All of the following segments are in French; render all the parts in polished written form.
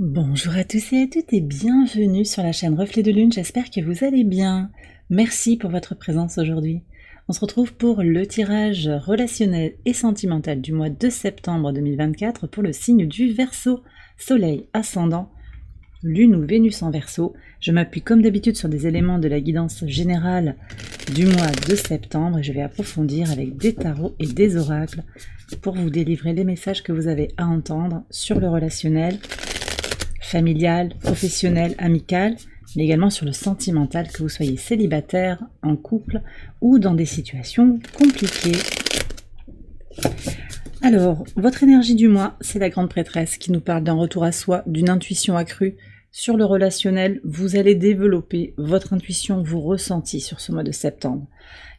Bonjour à tous et à toutes et bienvenue sur la chaîne Reflet de Lune, j'espère que vous allez bien. Merci pour votre présence aujourd'hui. On se retrouve pour le tirage relationnel et sentimental du mois de septembre 2024 pour le signe du Verseau, Soleil ascendant, Lune ou Vénus en Verseau. Je m'appuie comme d'habitude sur des éléments de la guidance générale du mois de septembre et je vais approfondir avec des tarots et des oracles pour vous délivrer les messages que vous avez à entendre sur le relationnel, familial, professionnel, amical, mais également sur le sentimental, que vous soyez célibataire, en couple ou dans des situations compliquées. Alors, votre énergie du mois, c'est la grande prêtresse qui nous parle d'un retour à soi, d'une intuition accrue. Sur le relationnel, vous allez développer votre intuition, vos ressentis sur ce mois de septembre.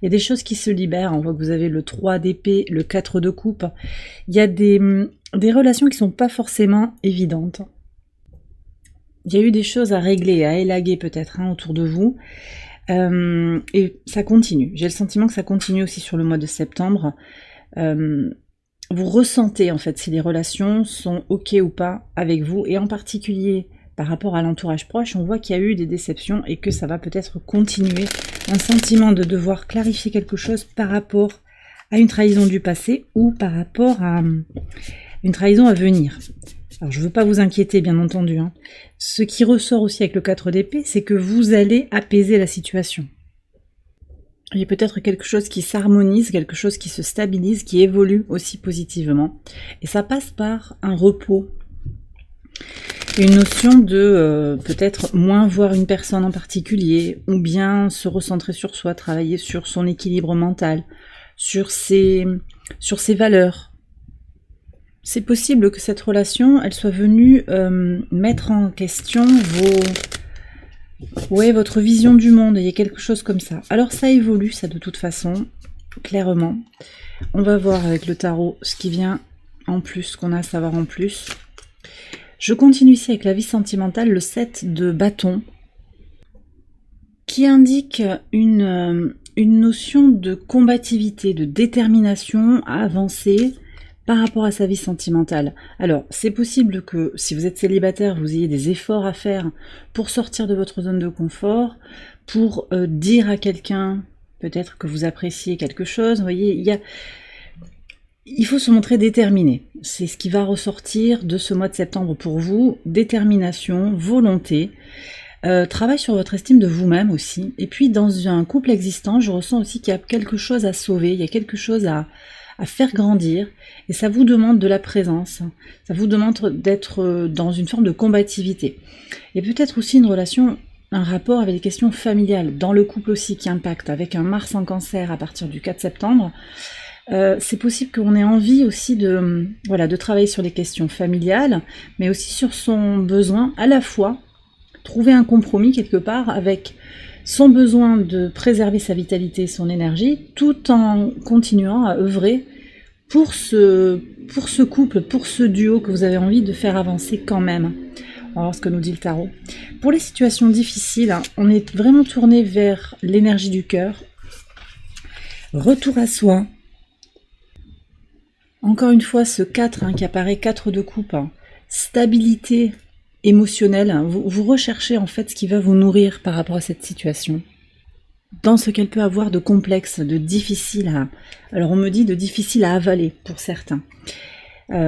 Il y a des choses qui se libèrent, on voit que vous avez le 3 d'épée, le 4 de coupe. Il y a des relations qui ne sont pas forcément évidentes. Il y a eu des choses à régler, à élaguer peut-être autour de vous, et ça continue. J'ai le sentiment que ça continue aussi sur le mois de septembre. Vous ressentez en fait si les relations sont ok ou pas avec vous, et en particulier par rapport à l'entourage proche, on voit qu'il y a eu des déceptions et que ça va peut-être continuer. Un sentiment de devoir clarifier quelque chose par rapport à une trahison du passé ou par rapport à une trahison à venir. Alors, je ne veux pas vous inquiéter, bien entendu. Ce qui ressort aussi avec le 4 d'épée, c'est que vous allez apaiser la situation. Il y a peut-être quelque chose qui s'harmonise, quelque chose qui se stabilise, qui évolue aussi positivement. Et ça passe par un repos. Une notion de peut-être moins voir une personne en particulier, ou bien se recentrer sur soi, travailler sur son équilibre mental, sur ses valeurs. C'est possible que cette relation, elle soit venue mettre en question votre vision du monde. Il y a quelque chose comme ça. Alors ça évolue, ça de toute façon, clairement. On va voir avec le tarot ce qui vient en plus, ce qu'on a à savoir en plus. Je continue ici avec la vie sentimentale, le 7 de bâton, qui indique une notion de combativité, de détermination à avancer par rapport à sa vie sentimentale. Alors, c'est possible que si vous êtes célibataire, vous ayez des efforts à faire pour sortir de votre zone de confort, pour dire à quelqu'un peut-être que vous appréciez quelque chose. Vous voyez, il faut se montrer déterminé. C'est ce qui va ressortir de ce mois de septembre pour vous. Détermination, volonté, travail sur votre estime de vous-même aussi. Et puis, dans un couple existant, je ressens aussi qu'il y a quelque chose à sauver, il y a quelque chose à faire grandir, et ça vous demande de la présence, ça vous demande d'être dans une forme de combativité. Il y a peut-être aussi une relation, un rapport avec des questions familiales, dans le couple aussi qui impacte, avec un Mars en Cancer à partir du 4 septembre. C'est possible qu'on ait envie aussi de travailler sur les questions familiales, mais aussi sur son besoin, à la fois, trouver un compromis quelque part avec son besoin de préserver sa vitalité, son énergie, tout en continuant à œuvrer pour ce couple, pour ce duo que vous avez envie de faire avancer quand même. On va voir ce que nous dit le tarot. Pour les situations difficiles, on est vraiment tourné vers l'énergie du cœur. Retour à soi. Encore une fois, ce 4 qui apparaît, 4 de coupe. Stabilité émotionnelle. Vous recherchez en fait ce qui va vous nourrir par rapport à cette situation. Dans ce qu'elle peut avoir de complexe, de difficile à... Alors on me dit de difficile à avaler pour certains. On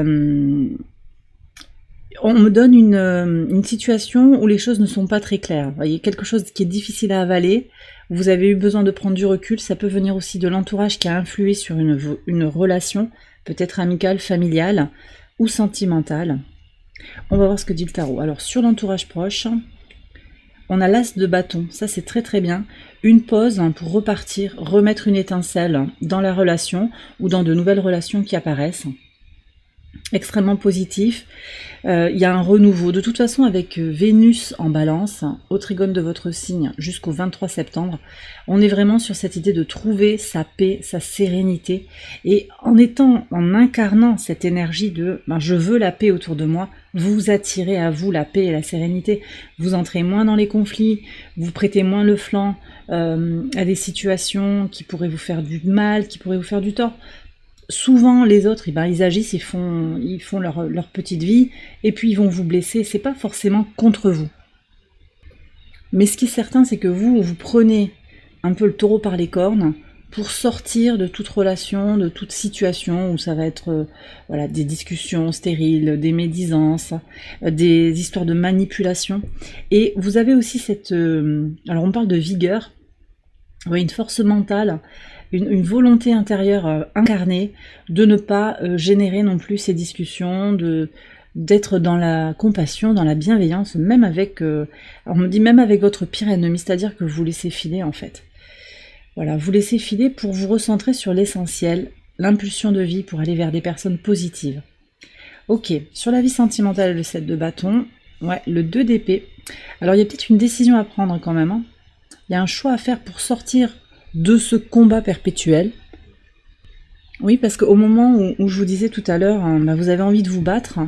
me donne une situation où les choses ne sont pas très claires. Vous voyez, quelque chose qui est difficile à avaler, vous avez eu besoin de prendre du recul, ça peut venir aussi de l'entourage qui a influé sur une relation, peut-être amicale, familiale ou sentimentale. On va voir ce que dit le tarot. Alors sur l'entourage proche, on a l'as de bâton, ça c'est très très bien. Une pause pour repartir, remettre une étincelle dans la relation ou dans de nouvelles relations qui apparaissent. Extrêmement positif. Il y a un renouveau. De toute façon, avec Vénus en balance, au trigone de votre signe jusqu'au 23 septembre, on est vraiment sur cette idée de trouver sa paix, sa sérénité. Et en incarnant cette énergie de je veux la paix autour de moi, vous attirez à vous la paix et la sérénité. Vous entrez moins dans les conflits, vous prêtez moins le flanc à des situations qui pourraient vous faire du mal, qui pourraient vous faire du tort. souvent les autres, eh ben, ils agissent, ils font leur petite vie, et puis ils vont vous blesser. C'est pas forcément contre vous. Mais ce qui est certain, c'est que vous prenez un peu le taureau par les cornes pour sortir de toute relation, de toute situation où ça va être voilà, des discussions stériles, des médisances, des histoires de manipulation. Et vous avez aussi cette... alors on parle de vigueur, oui, une force mentale, une volonté intérieure incarnée de ne pas générer non plus ces discussions, d'être dans la compassion, dans la bienveillance, même avec, on me dit même avec votre pire ennemi, c'est-à-dire que vous laissez filer en fait. Voilà, vous laissez filer pour vous recentrer sur l'essentiel, l'impulsion de vie pour aller vers des personnes positives. Ok, sur la vie sentimentale, le 7 de bâton, ouais, le 2 d'épée. Alors il y a peut-être une décision à prendre quand même, hein. Il y a un choix à faire pour sortir de ce combat perpétuel. Oui, parce qu'au moment où je vous disais tout à l'heure, hein, bah vous avez envie de vous battre,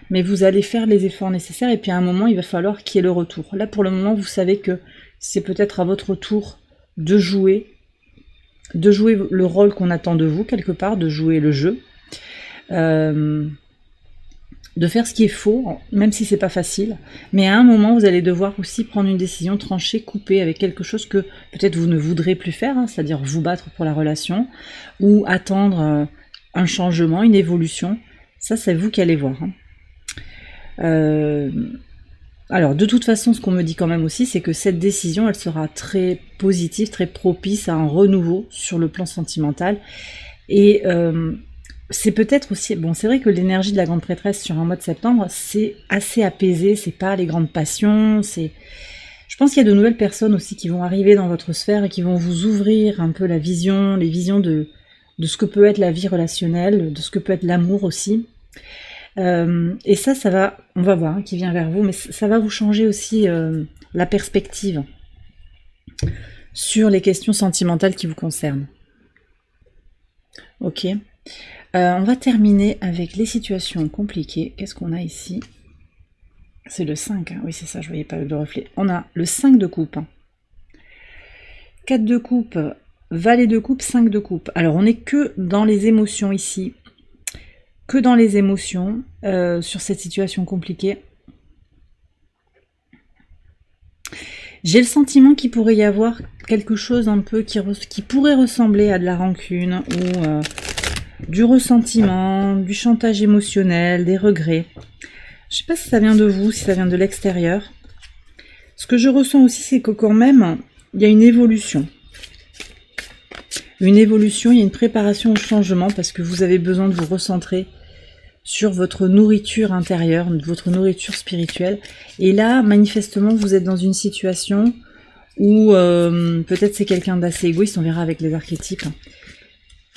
mais vous allez faire les efforts nécessaires, et puis à un moment, il va falloir qu'il y ait le retour. Là, pour le moment, vous savez que c'est peut-être à votre tour de jouer le rôle qu'on attend de vous, quelque part, de jouer le jeu, de faire ce qui est faux, même si c'est pas facile, mais à un moment, vous allez devoir aussi prendre une décision tranchée, couper avec quelque chose que peut-être vous ne voudrez plus faire, hein, c'est-à-dire vous battre pour la relation, ou attendre un changement, une évolution. Ça, c'est vous qui allez voir, hein. Alors, de toute façon, ce qu'on me dit quand même aussi, c'est que cette décision, elle sera très positive, très propice à un renouveau sur le plan sentimental. Et c'est peut-être aussi... Bon, c'est vrai que l'énergie de la grande prêtresse sur un mois de septembre, c'est assez apaisé, c'est pas les grandes passions, c'est... Je pense qu'il y a de nouvelles personnes aussi qui vont arriver dans votre sphère et qui vont vous ouvrir un peu la vision, les visions de ce que peut être la vie relationnelle, de ce que peut être l'amour aussi. Et ça va, on va voir, hein, qui vient vers vous, mais ça va vous changer aussi la perspective sur les questions sentimentales qui vous concernent. Ok. On va terminer avec les situations compliquées. Qu'est-ce qu'on a ici? C'est le 5, hein. Oui c'est ça, je voyais pas le reflet. On a le 5 de coupe, 4 de coupe, valet de coupe, 5 de coupe. Alors on n'est que dans les émotions ici, que dans les émotions sur cette situation compliquée. J'ai le sentiment qu'il pourrait y avoir quelque chose un peu qui pourrait ressembler à de la rancune ou du ressentiment, du chantage émotionnel, des regrets. Je sais pas si ça vient de vous, si ça vient de l'extérieur. Ce que je ressens aussi, c'est que quand même, il y a une évolution. Une évolution, il y a une préparation au changement parce que vous avez besoin de vous recentrer sur votre nourriture intérieure, votre nourriture spirituelle. Et là, manifestement, vous êtes dans une situation où peut-être c'est quelqu'un d'assez égoïste, on verra avec les archétypes.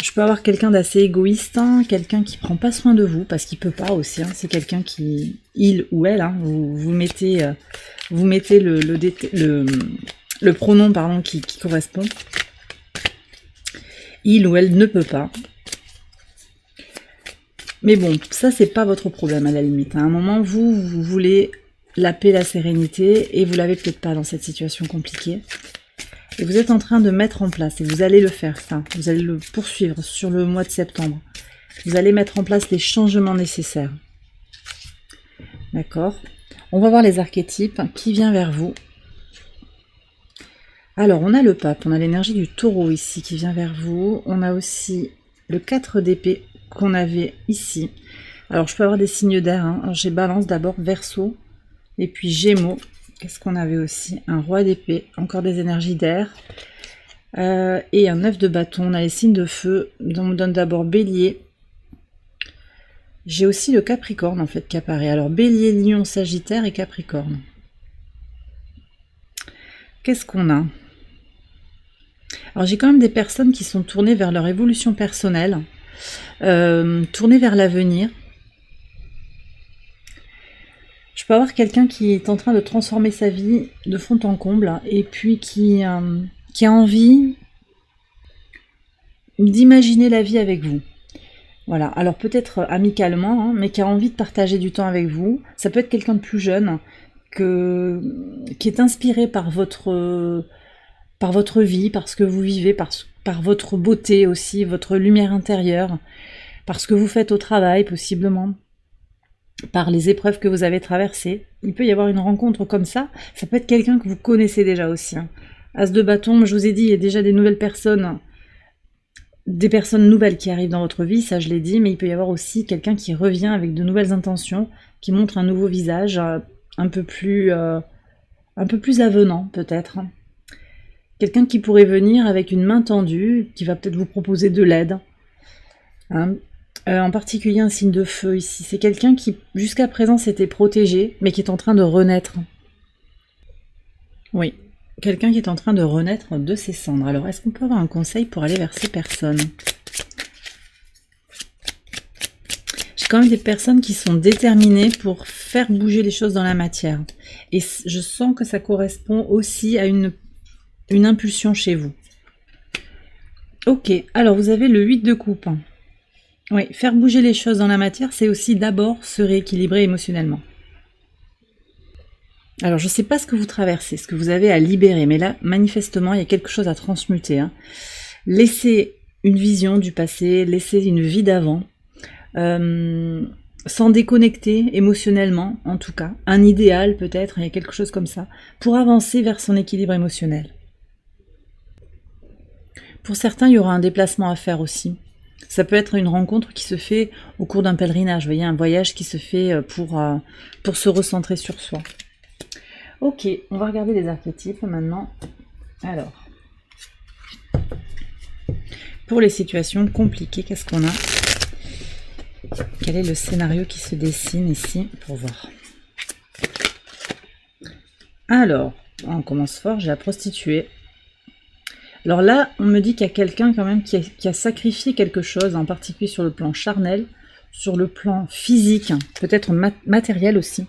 Je peux avoir quelqu'un d'assez égoïste, hein, quelqu'un qui prend pas soin de vous, parce qu'il peut pas aussi, hein, c'est quelqu'un qui, il ou elle, hein, vous mettez le pronom pardon, qui correspond. Il ou elle ne peut pas. Mais bon, ça c'est pas votre problème à la limite. À un moment, vous voulez la paix, la sérénité, et vous l'avez peut-être pas dans cette situation compliquée. Et vous êtes en train de mettre en place, et vous allez le faire, ça. Vous allez le poursuivre sur le mois de septembre. Vous allez mettre en place les changements nécessaires. D'accord? On va voir les archétypes. Qui vient vers vous? Alors, on a le pape, on a l'énergie du taureau ici qui vient vers vous. On a aussi le 4 d'épée qu'on avait ici. Alors, je peux avoir des signes d'air, hein. J'ai balance d'abord, verseau, et puis gémeaux. Qu'est-ce qu'on avait aussi? Un roi d'épée, encore des énergies d'air. Et un 9 de bâton. On a les signes de feu. On me donne d'abord bélier. J'ai aussi le capricorne en fait qui apparaît. Alors bélier, lion, sagittaire et capricorne. Qu'est-ce qu'on a? Alors j'ai quand même des personnes qui sont tournées vers leur évolution personnelle. Tournées vers l'avenir. Je peux avoir quelqu'un qui est en train de transformer sa vie de fond en comble et puis qui a envie d'imaginer la vie avec vous. Voilà, alors peut-être amicalement, hein, mais qui a envie de partager du temps avec vous. Ça peut être quelqu'un de plus jeune qui est inspiré par par votre vie, par ce que vous vivez, par votre beauté aussi, votre lumière intérieure, par ce que vous faites au travail possiblement, par les épreuves que vous avez traversées. Il peut y avoir une rencontre comme ça. Ça peut être quelqu'un que vous connaissez déjà aussi. As de bâton, je vous ai dit, il y a déjà des nouvelles personnes, des personnes nouvelles qui arrivent dans votre vie, ça je l'ai dit, mais il peut y avoir aussi quelqu'un qui revient avec de nouvelles intentions, qui montre un nouveau visage, un peu plus avenant peut-être. Quelqu'un qui pourrait venir avec une main tendue, qui va peut-être vous proposer de l'aide. En particulier un signe de feu ici. C'est quelqu'un qui jusqu'à présent s'était protégé, mais qui est en train de renaître. Oui, quelqu'un qui est en train de renaître de ses cendres. Alors, est-ce qu'on peut avoir un conseil pour aller vers ces personnes? J'ai quand même des personnes qui sont déterminées pour faire bouger les choses dans la matière. Et je sens que ça correspond aussi à une impulsion chez vous. Ok, alors vous avez le 8 de coupe. Oui, faire bouger les choses dans la matière, c'est aussi d'abord se rééquilibrer émotionnellement. Alors, je ne sais pas ce que vous traversez, ce que vous avez à libérer, mais là, manifestement, il y a quelque chose à transmuter. Laissez une vision du passé, laissez une vie d'avant, sans déconnecter émotionnellement, en tout cas. Un idéal, peut-être, il y a quelque chose comme ça, pour avancer vers son équilibre émotionnel. Pour certains, il y aura un déplacement à faire aussi. Ça peut être une rencontre qui se fait au cours d'un pèlerinage, vous voyez, un voyage qui se fait pour se recentrer sur soi. Ok, on va regarder les archétypes maintenant. Alors, pour les situations compliquées, qu'est-ce qu'on a? Quel est le scénario qui se dessine ici pour voir? Alors, on commence fort, j'ai la prostituée. Alors là, on me dit qu'il y a quelqu'un quand même qui a sacrifié quelque chose, en particulier sur le plan charnel, sur le plan physique, peut-être matériel aussi.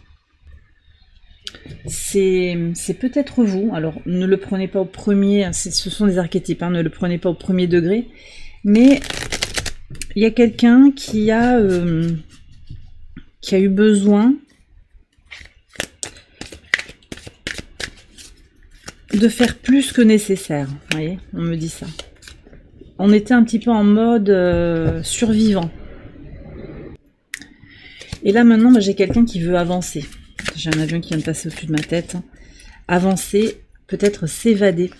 C'est peut-être vous, alors ne le prenez pas au premier, ce sont des archétypes, ne le prenez pas au premier degré, mais il y a quelqu'un qui a eu besoin de faire plus que nécessaire, vous voyez, on me dit ça. On était un petit peu en mode survivant. Et là maintenant, j'ai quelqu'un qui veut avancer. J'ai un avion qui vient de passer au-dessus de ma tête. Avancer, peut-être s'évader.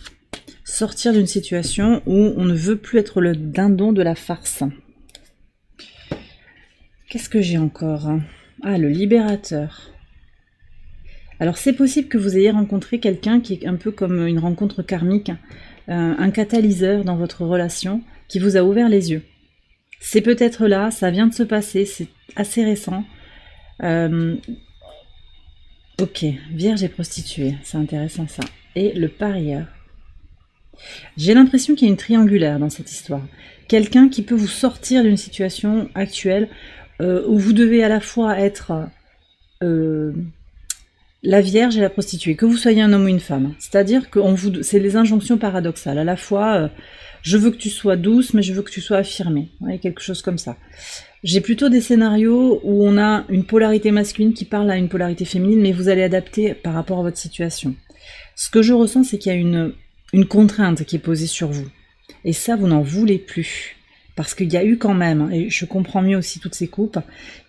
Sortir d'une situation où on ne veut plus être le dindon de la farce. Qu'est-ce que j'ai encore? Ah, le libérateur. Alors c'est possible que vous ayez rencontré quelqu'un qui est un peu comme une rencontre karmique, un catalyseur dans votre relation qui vous a ouvert les yeux. C'est peut-être là, ça vient de se passer, c'est assez récent. Ok, Vierge et prostituée, c'est intéressant ça. Et le parieur. J'ai l'impression qu'il y a une triangulaire dans cette histoire. Quelqu'un qui peut vous sortir d'une situation actuelle où vous devez à la fois être la Vierge et la prostituée, que vous soyez un homme ou une femme. C'est-à-dire que c'est les injonctions paradoxales. À la fois, je veux que tu sois douce, mais je veux que tu sois affirmée. Ouais, quelque chose comme ça. J'ai plutôt des scénarios où on a une polarité masculine qui parle à une polarité féminine, mais vous allez adapter par rapport à votre situation. Ce que je ressens, c'est qu'il y a une contrainte qui est posée sur vous. Et ça, vous n'en voulez plus. Parce qu'il y a eu quand même, et je comprends mieux aussi toutes ces coupes,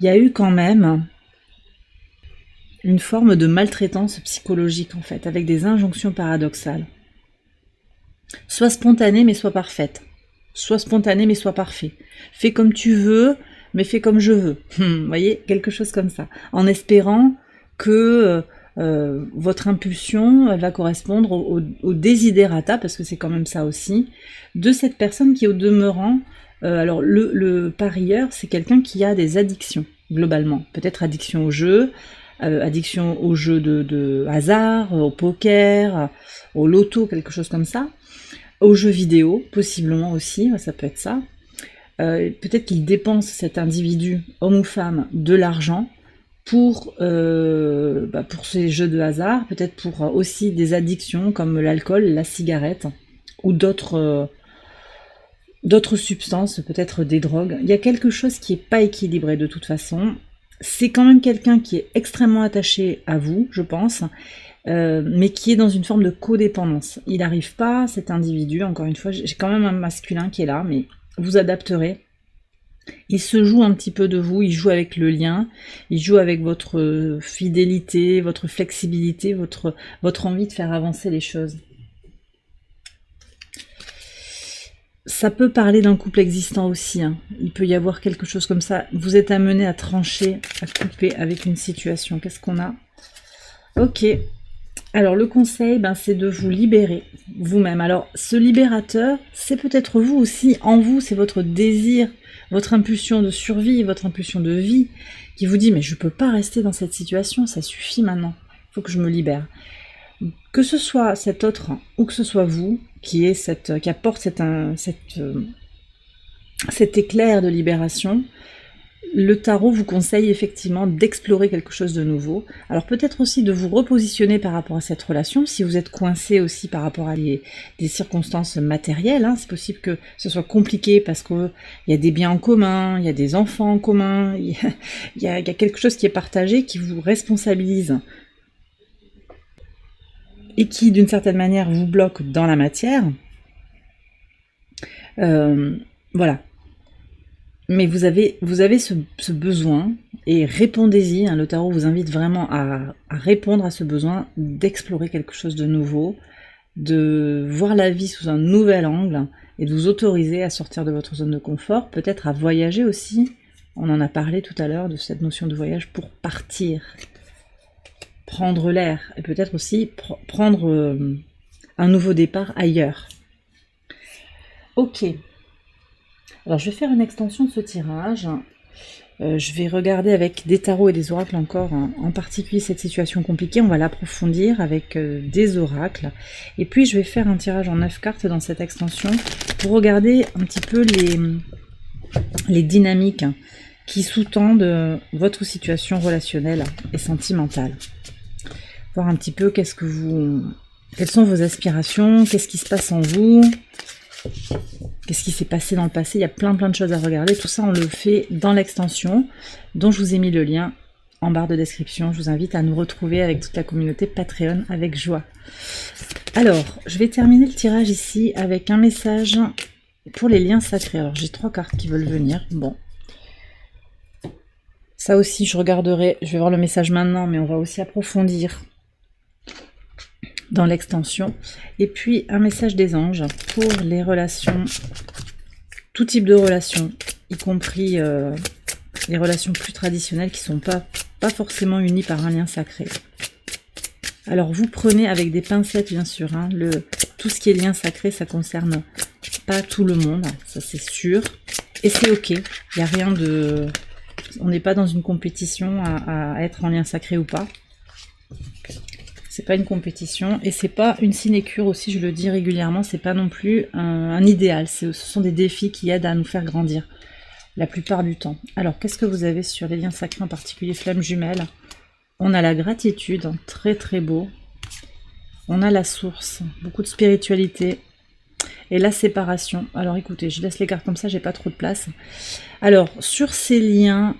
il y a eu quand même une forme de maltraitance psychologique, en fait, avec des injonctions paradoxales. Soit spontanée, mais soit parfaite. Soit spontanée, mais soit parfait. Fais comme tu veux, mais fais comme je veux. Vous voyez, quelque chose comme ça. En espérant que votre impulsion va correspondre au desiderata, parce que c'est quand même ça aussi, de cette personne qui, au demeurant, alors le parieur, c'est quelqu'un qui a des addictions, globalement. Peut-être addiction au jeu, addiction aux jeux de hasard, au poker, au loto, quelque chose comme ça, aux jeux vidéo, possiblement aussi, ça peut être ça. Peut-être qu'il dépense, cet individu, homme ou femme, de l'argent pour ces jeux de hasard, peut-être pour aussi des addictions comme l'alcool, la cigarette, ou d'autres substances, peut-être des drogues. Il y a quelque chose qui n'est pas équilibré de toute façon. C'est quand même quelqu'un qui est extrêmement attaché à vous, je pense, mais qui est dans une forme de codépendance. Il n'arrive pas, cet individu, encore une fois, j'ai quand même un masculin qui est là, mais vous adapterez. Il se joue un petit peu de vous, il joue avec le lien, il joue avec votre fidélité, votre flexibilité, votre envie de faire avancer les choses. Ça peut parler d'un couple existant aussi, hein. Il peut y avoir quelque chose comme ça. Vous êtes amené à trancher, à couper avec une situation. Qu'est-ce qu'on a? Ok. Alors le conseil, c'est de vous libérer vous-même. Alors ce libérateur, c'est peut-être vous aussi, en vous, c'est votre désir, votre impulsion de survie, votre impulsion de vie, qui vous dit mais je peux pas rester dans cette situation, ça suffit maintenant, il faut que je me libère. Que ce soit cet autre ou que ce soit vous qui apporte cet éclair de libération, le tarot vous conseille effectivement d'explorer quelque chose de nouveau. Alors peut-être aussi de vous repositionner par rapport à cette relation, si vous êtes coincé aussi par rapport à des circonstances matérielles, hein. C'est possible que ce soit compliqué parce qu'il y a des biens en commun, il y a des enfants en commun, il y a quelque chose qui est partagé, qui vous responsabilise et qui d'une certaine manière vous bloque dans la matière. Voilà. Mais vous avez ce besoin, et répondez-y, hein, le tarot vous invite vraiment à répondre à ce besoin d'explorer quelque chose de nouveau, de voir la vie sous un nouvel angle, et de vous autoriser à sortir de votre zone de confort, peut-être à voyager aussi. On en a parlé tout à l'heure de cette notion de voyage pour partir, prendre l'air, et peut-être aussi prendre un nouveau départ ailleurs. Ok. Alors je vais faire une extension de ce tirage. Je vais regarder avec des tarots et des oracles encore, hein, en particulier cette situation compliquée. On va l'approfondir avec des oracles. Et puis je vais faire un tirage en 9 cartes dans cette extension pour regarder un petit peu les dynamiques qui sous-tendent votre situation relationnelle et sentimentale. Voir un petit peu quelles sont vos aspirations, qu'est-ce qui se passe en vous. Qu'est-ce qui s'est passé dans le passé? Il y a plein de choses à regarder. Tout ça, on le fait dans l'extension, dont je vous ai mis le lien en barre de description. Je vous invite à nous retrouver avec toute la communauté Patreon avec joie. Alors, je vais terminer le tirage ici avec un message pour les liens sacrés. Alors, j'ai 3 cartes qui veulent venir. Bon. Ça aussi, je regarderai. Je vais voir le message maintenant, mais on va aussi approfondir dans l'extension. Et puis un message des anges pour les relations, tout type de relations, y compris les relations plus traditionnelles qui sont pas forcément unies par un lien sacré. Alors vous prenez avec des pincettes bien sûr, hein, tout ce qui est lien sacré, ça concerne pas tout le monde, ça c'est sûr, et c'est ok, il n'y a rien de... On n'est pas dans une compétition à être en lien sacré ou pas. C'est pas une compétition et c'est pas une sinécure aussi, je le dis régulièrement, c'est pas non plus un idéal, ce sont des défis qui aident à nous faire grandir la plupart du temps. Alors qu'est-ce que vous avez sur les liens sacrés, en particulier flamme jumelle? On a la gratitude, très très beau. On a la source, beaucoup de spiritualité et la séparation. Alors écoutez, je laisse les cartes comme ça, j'ai pas trop de place. Alors sur ces liens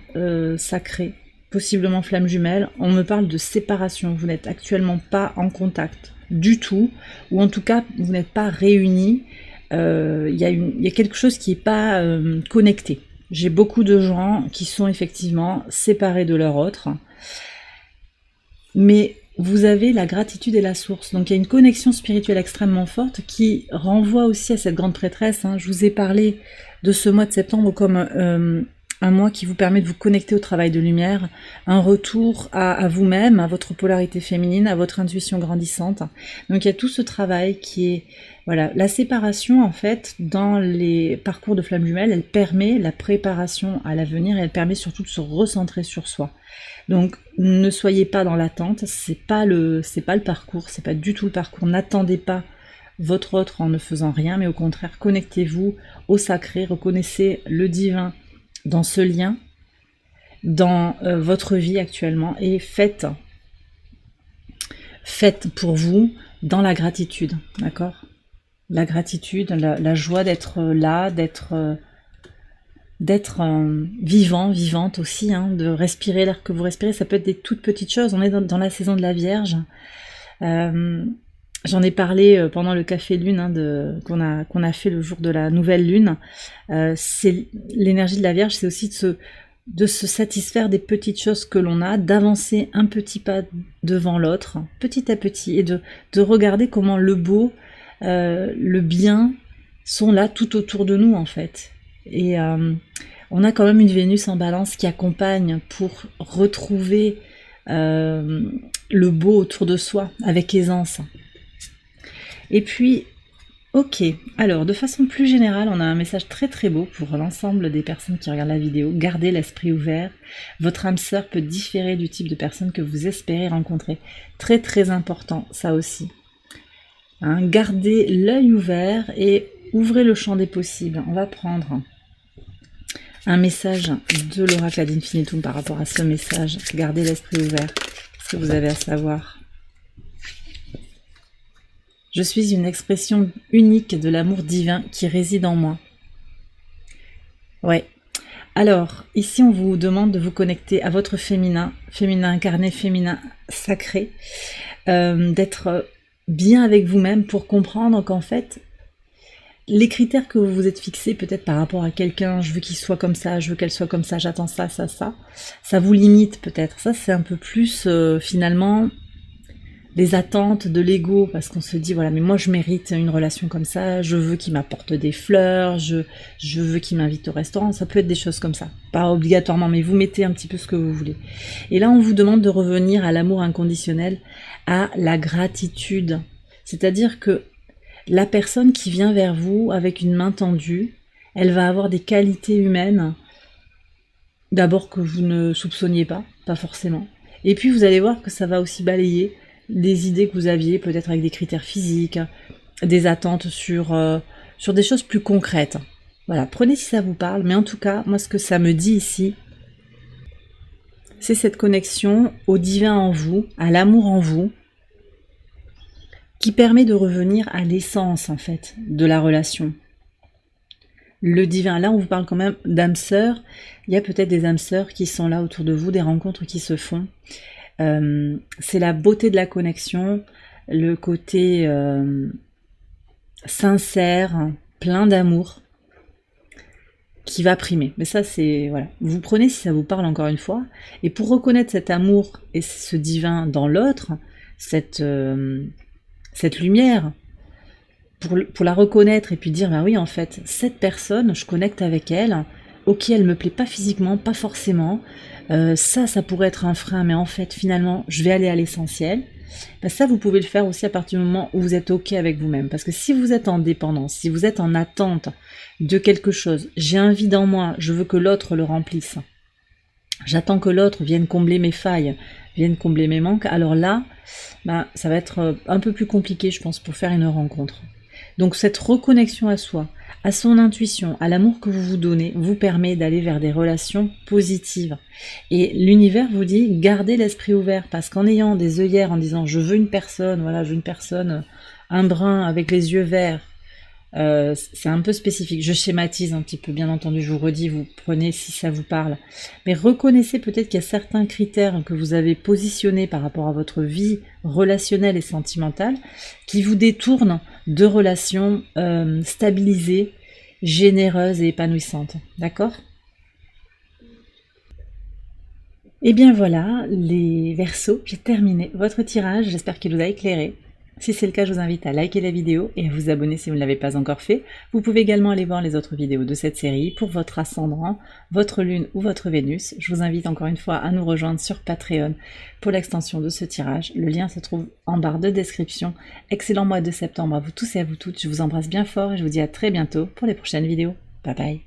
sacrés, possiblement flamme jumelle, on me parle de séparation. Vous n'êtes actuellement pas en contact du tout, ou en tout cas vous n'êtes pas réunis. Il y a quelque chose qui n'est pas connecté. J'ai beaucoup de gens qui sont effectivement séparés de leur autre, mais vous avez la gratitude et la source. Donc il y a une connexion spirituelle extrêmement forte qui renvoie aussi à cette grande prêtresse, hein. Je vous ai parlé de ce mois de septembre comme un mois qui vous permet de vous connecter au travail de lumière, un retour à vous-même, à votre polarité féminine, à votre intuition grandissante. Donc il y a tout ce travail qui est... Voilà, la séparation en fait, dans les parcours de flamme jumelle, elle permet la préparation à l'avenir et elle permet surtout de se recentrer sur soi. Donc ne soyez pas dans l'attente, c'est pas le parcours, c'est pas du tout le parcours, n'attendez pas votre autre en ne faisant rien, mais au contraire, connectez-vous au sacré, reconnaissez le divin dans ce lien, dans votre vie actuellement, et faites pour vous dans la gratitude, d'accord? La gratitude, la joie d'être là, d'être vivant, vivante aussi, hein, de respirer l'air que vous respirez. Ça peut être des toutes petites choses. On est dans la saison de la Vierge. J'en ai parlé pendant le café lune hein, qu'on a fait le jour de la nouvelle lune. C'est l'énergie de la Vierge, c'est aussi de se satisfaire des petites choses que l'on a, d'avancer un petit pas devant l'autre, petit à petit, et de regarder comment le beau, le bien sont là tout autour de nous en fait. Et on a quand même une Vénus en Balance qui accompagne pour retrouver le beau autour de soi avec aisance. Et puis, ok, alors de façon plus générale, on a un message très très beau pour l'ensemble des personnes qui regardent la vidéo. Gardez l'esprit ouvert, votre âme sœur peut différer du type de personne que vous espérez rencontrer. Très très important, ça aussi. Hein, gardez l'œil ouvert et ouvrez le champ des possibles. On va prendre un message de l'oracle ad infinitum par rapport à ce message. Gardez l'esprit ouvert, ce que vous avez à savoir. Je suis une expression unique de l'amour divin qui réside en moi. Ouais. Alors, ici, on vous demande de vous connecter à votre féminin, féminin incarné, féminin sacré, d'être bien avec vous-même pour comprendre qu'en fait, les critères que vous vous êtes fixés, peut-être par rapport à quelqu'un, je veux qu'il soit comme ça, je veux qu'elle soit comme ça, j'attends ça, ça vous limite peut-être. Ça, c'est un peu plus, finalement, les attentes de l'ego, parce qu'on se dit, voilà, mais moi je mérite une relation comme ça, je veux qu'il m'apporte des fleurs, je veux qu'il m'invite au restaurant, ça peut être des choses comme ça, pas obligatoirement, mais vous mettez un petit peu ce que vous voulez. Et là, on vous demande de revenir à l'amour inconditionnel, à la gratitude, c'est-à-dire que la personne qui vient vers vous avec une main tendue, elle va avoir des qualités humaines, d'abord que vous ne soupçonniez pas forcément, et puis vous allez voir que ça va aussi balayer des idées que vous aviez, peut-être avec des critères physiques, des attentes sur des choses plus concrètes. Voilà, prenez si ça vous parle, mais en tout cas, moi ce que ça me dit ici, c'est cette connexion au divin en vous, à l'amour en vous, qui permet de revenir à l'essence en fait de la relation. Le divin, là on vous parle quand même d'âmes sœurs, il y a peut-être des âmes sœurs qui sont là autour de vous, des rencontres qui se font. C'est la beauté de la connexion, le côté sincère, plein d'amour, qui va primer. Mais ça, c'est... voilà. Vous prenez si ça vous parle encore une fois. Et pour reconnaître cet amour et ce divin dans l'autre, cette lumière, pour la reconnaître et puis dire, bah oui, en fait, cette personne, je connecte avec elle, ok, elle me plaît pas physiquement, pas forcément, ça pourrait être un frein, mais en fait, finalement, je vais aller à l'essentiel. Ben ça, vous pouvez le faire aussi à partir du moment où vous êtes ok avec vous-même. Parce que si vous êtes en dépendance, si vous êtes en attente de quelque chose, j'ai un vide en moi, je veux que l'autre le remplisse. J'attends que l'autre vienne combler mes failles, vienne combler mes manques. Alors là, ben, ça va être un peu plus compliqué, je pense, pour faire une rencontre. Donc cette reconnexion à soi, à son intuition, à l'amour que vous vous donnez, vous permet d'aller vers des relations positives. Et l'univers vous dit, gardez l'esprit ouvert, parce qu'en ayant des œillères, en disant je veux une personne, voilà, je veux une personne, un brun avec les yeux verts, c'est un peu spécifique, je schématise un petit peu, bien entendu, je vous redis, vous prenez si ça vous parle, mais reconnaissez peut-être qu'il y a certains critères que vous avez positionnés par rapport à votre vie relationnelle et sentimentale qui vous détournent de relations stabilisées, généreuses et épanouissantes, d'accord ? Et bien voilà, les Verseaux, j'ai terminé votre tirage, j'espère qu'il vous a éclairé. Si c'est le cas, je vous invite à liker la vidéo et à vous abonner si vous ne l'avez pas encore fait. Vous pouvez également aller voir les autres vidéos de cette série pour votre ascendant, votre lune ou votre Vénus. Je vous invite encore une fois à nous rejoindre sur Patreon pour l'extension de ce tirage. Le lien se trouve en barre de description. Excellent mois de septembre à vous tous et à vous toutes. Je vous embrasse bien fort et je vous dis à très bientôt pour les prochaines vidéos. Bye bye.